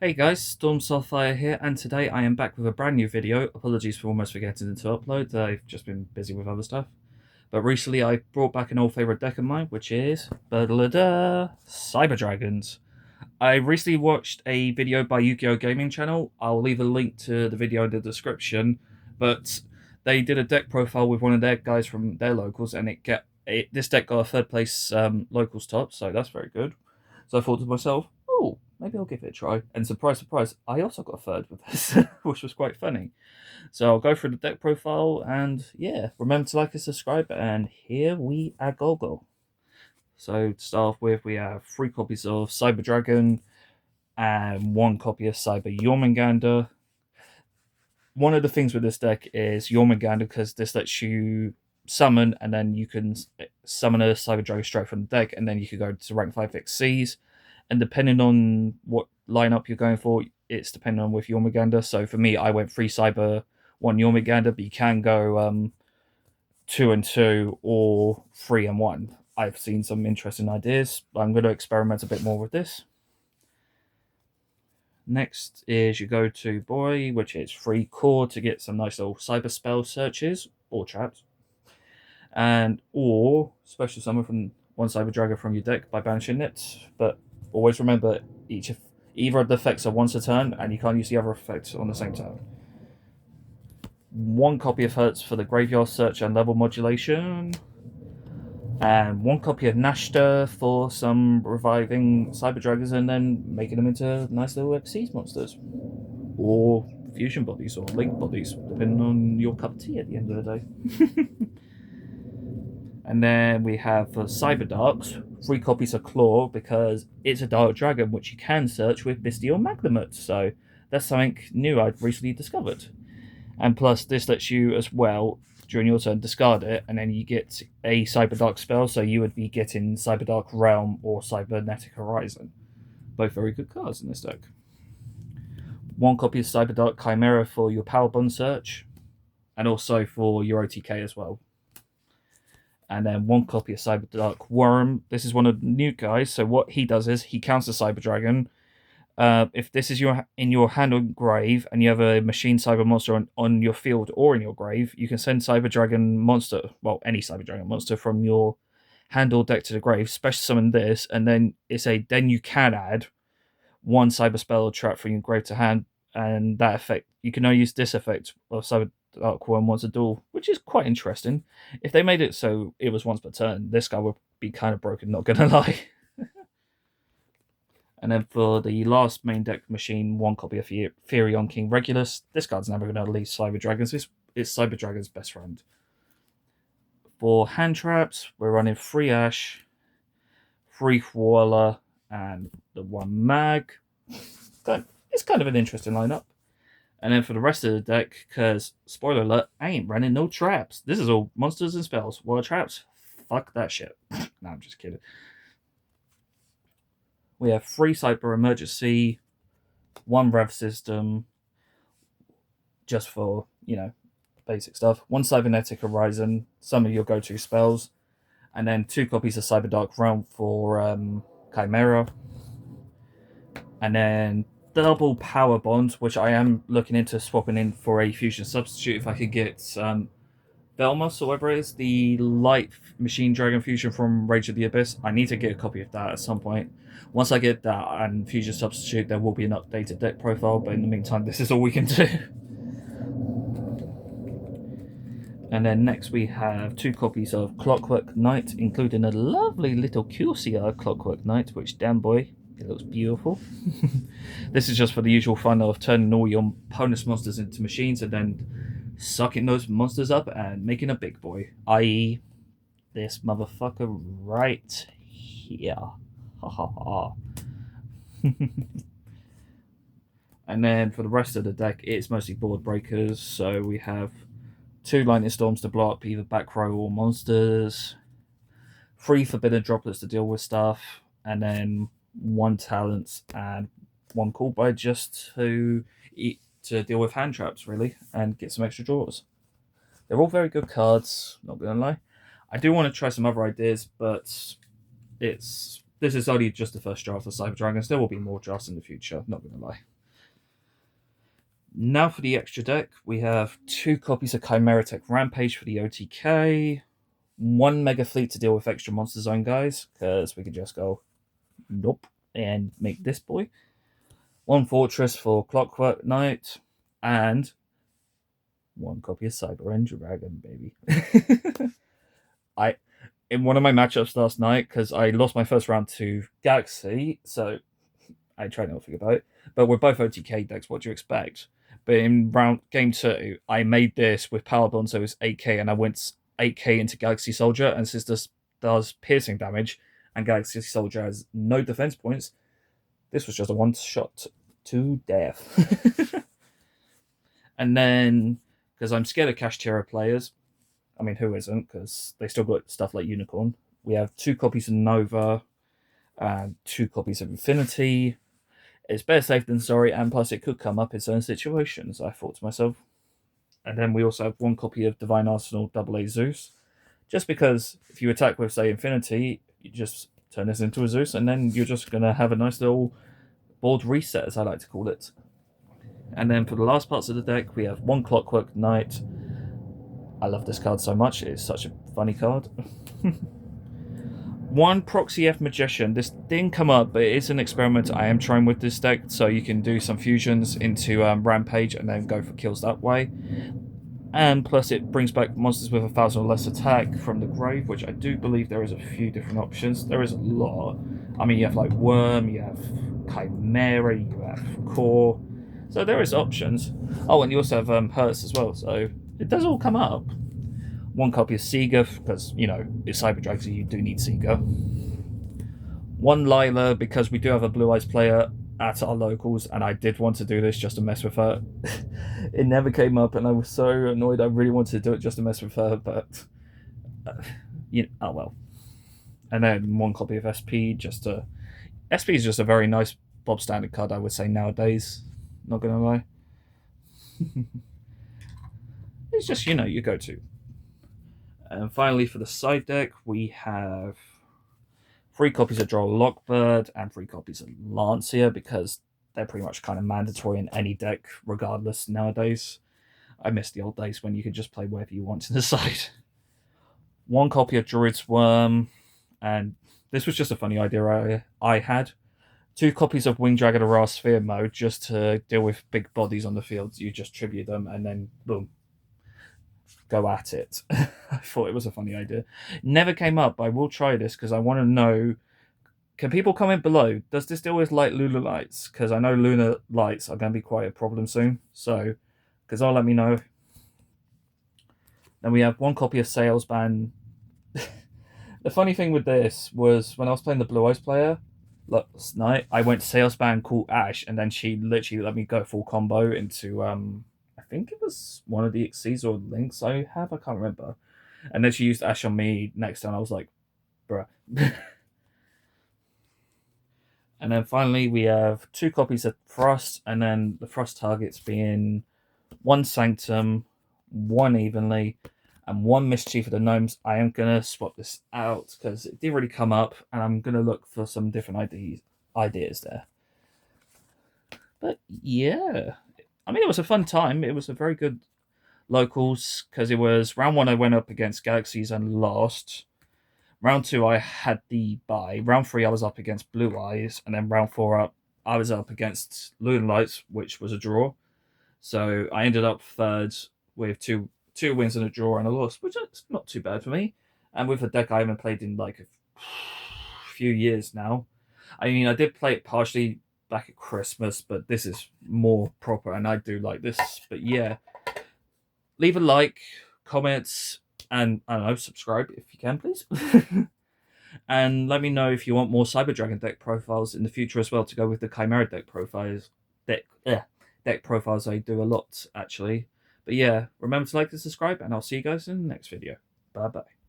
Hey guys, Storm Starfire here, and today I am back with a brand new video. Apologies for almost forgetting to upload, I've just been busy with other stuff. But recently I brought back an old favourite deck of mine, which is Cyber Dragons. I recently watched a video by Yu-Gi-Oh! Gaming Channel. I'll leave a link to the video in the description. But they did a deck profile with one of their guys from their locals, and this deck got a third place locals top, so that's very good. So I thought to myself, oh, maybe I'll give it a try. And surprise, surprise, I also got a third with this, which was quite funny. So I'll go through the deck profile, and yeah, remember to like and subscribe. And here we are, go. So to start off with, we have 3 copies of Cyber Dragon and 1 copy of Cyber Jormungandr. One of the things with this deck is Jormungandr, because this lets you summon, and then you can summon a Cyber Dragon straight from the deck, and then you can go to rank 5 Xyz. And depending on what lineup you're going for, it's depending on with Jormungandr. So for me, I went 3 Cyber, 1 Jormungandr, but you can go 2 and 2 or 3 and 1. I've seen some interesting ideas. I'm going to experiment a bit more with this. Next is your go-to boy, which is 3 core to get some nice little cyber spell searches or traps, or special summon from 1 Cyber Dragon from your deck by banishing it. But always remember, either of the effects are once a turn, and you can't use the other effect on the same turn. 1 copy of Hertz for the graveyard search and level modulation, and 1 copy of Nashta for some reviving Cyber Dragons and then making them into nice little Xyz monsters, or fusion bodies, or link bodies, depending on your cup of tea at the end of the day. And then we have for Cyber Darks, 3 copies of Claw, because it's a Dark Dragon which you can search with Misty or Magnemite, so that's something new I've recently discovered. And plus, this lets you as well, during your turn, discard it, and then you get a Cyber Dark spell, so you would be getting Cyber Dark Realm or Cybernetic Horizon. Both very good cards in this deck. 1 copy of Cyber Dark Chimera for your Power Bond search, and also for your OTK as well. And then 1 copy of Cyber Dark Worm. This is one of the new guys, so what he does is he counters Cyber Dragon. If this is in your hand or grave, and you have a machine cyber monster on your field or in your grave, you can send Cyber Dragon monster, well, any Cyber Dragon monster from your hand or deck to the grave, special summon this, and then then you can add 1 cyber spell or trap from your grave to hand, and that effect, you can only use this effect of Cyber Dark Worm once a duel, which is quite interesting. If they made it so it was once per turn, this guy would be kind of broken, not gonna lie. And then for the last main deck machine, 1 copy of Therion King Regulus. This card's never going to leave Cyber Dragons. It's Cyber Dragon's best friend. For hand traps, we're running 3 Ash, 3 Koala, and the 1 Mag. It's kind of an interesting lineup. And then for the rest of the deck, because, spoiler alert, I ain't running no traps. This is all monsters and spells. What are traps? Fuck that shit. No, I'm just kidding. We have 3 Cyber Emergency, 1 Rev System, just for, basic stuff, 1 Cybernetic Horizon, some of your go-to spells, and then 2 copies of Cyber Dark Realm for Chimera, and then double Power Bond, which I am looking into swapping in for a fusion substitute if I could get Velmos, or whatever it is, the light machine dragon fusion from Rage of the Abyss. I need to get a copy of that at some point. Once I get that and fusion substitute, there will be an updated deck profile, but in the meantime, this is all we can do. And then next we have 2 copies of Clockwork Knight, including a lovely little QCR Clockwork Knight, which, damn boy, it looks beautiful. This is just for the usual fun of turning all your opponent's monsters into machines and then sucking those monsters up and making a big boy, i.e. this motherfucker right here. Ha ha ha. And then for the rest of the deck, it's mostly board breakers. So we have 2 Lightning Storms to blow up either back row or monsters, 3 Forbidden Droplets to deal with stuff, and then 1 Talents and 1 Call By just to deal with hand traps, really, and get some extra draws. They're all very good cards, not gonna lie. I do want to try some other ideas, but it's this is only just the first draft of Cyber Dragons. There will be more drafts in the future, not going to lie. Now for the extra deck, we have 2 copies of Chimera Tech Rampage for the OTK, 1 Mega Fleet to deal with extra Monster Zone guys, because we could just go, nope, and make this boy. 1 Fortress for Clockwork Knight, and 1 copy of Cyber End Dragon, baby. In one of my matchups last night, because I lost my first round to Galaxy, so I tried not to think about it, but we're both OTK decks, what do you expect? But in game 2, I made this with Power Bond, so it was 8k, and I went 8k into Galaxy Soldier, and since this does piercing damage, and Galaxy Soldier has no defense points, this was just a one-shot to death. And then, because I'm scared of Kashtira players, I mean, who isn't? Because they still got stuff like Unicorn. We have 2 copies of Nova and 2 copies of Infinity. It's better safe than sorry, and plus it could come up in certain situations, I thought to myself. And then we also have 1 copy of Divine Arsenal AA Zeus. Just because if you attack with, say, Infinity, you just turn this into a Zeus, and then you're just going to have a nice little board reset, as I like to call it. And then for the last parts of the deck, we have 1 Clockwork Knight. I love this card so much. It's such a funny card. 1 Proxy F Magician. This didn't come up, but it's an experiment I am trying with this deck, so you can do some fusions into Rampage and then go for kills that way. And plus it brings back monsters with 1,000 or less attack from the grave, which I do believe there is a few different options. There is a lot. I mean, you have like Worm, you have Chimera, you have Core. So there is options. Oh, and you also have Hertz as well, so it does all come up. 1 copy of Seaguth, because, you know, it's Cyber Dragons, so you do need Seaguth. 1 Lila, because we do have a Blue Eyes player at our locals, and I did want to do this just to mess with her. It never came up, and I was so annoyed. I really wanted to do it just to mess with her, but you know, oh well. And then 1 copy of SP, just to... SP is just a very nice Bob Standard card, I would say, nowadays. Not gonna lie. It's just, you know, your go-to. And finally, for the side deck, we have 3 copies of Droll Lockbird and 3 copies of Lancia, because they're pretty much kind of mandatory in any deck, regardless, nowadays. I miss the old days when you could just play wherever you want in the side. 1 copy of Druid's Worm, and this was just a funny idea I had. 2 copies of Winged Dragon Aura Sphere mode, just to deal with big bodies on the field. You just tribute them, and then boom. Go at it. I thought it was a funny idea. Never came up. I will try this because I want to know. Can people comment below? Does this deal with light Lunar Lights? Because I know Lunar Lights are going to be quite a problem soon. So, because I'll let me know. Then we have 1 copy of Salesman. The funny thing with this was when I was playing the Blue Eyes player last night, I went Salesman, called Ash, and then she literally let me go full combo into I think it was one of the Xyz or links I have, I can't remember. And then she used Ash on me next time. I was like, bruh. And then finally we have 2 copies of Frost, and then the Frost targets being 1 Sanctum, 1 Evenly, and 1 Mischief of the Gnomes. I am going to swap this out because it didn't really come up, and I'm going to look for some different ideas there. But yeah, I mean, it was a fun time. It was a very good locals, because it was round 1 I went up against Galaxies and lost. Round 2 I had the bye. Round 3 I was up against Blue Eyes, and then round 4 I was up against Lunar Lights, which was a draw. So I ended up 3rd with two wins and a draw and a loss, which is not too bad for me. And with a deck I haven't played in like a few years now. I mean, I did play it partially back at Christmas, but this is more proper, and I do like this. But yeah, leave a like, comments, and I don't know, subscribe if you can, please. And let me know if you want more Cyber Dragon deck profiles in the future as well, to go with the Chimera deck profiles. Deck profiles I do a lot, actually. But yeah, remember to like and subscribe, and I'll see you guys in the next video. Bye bye.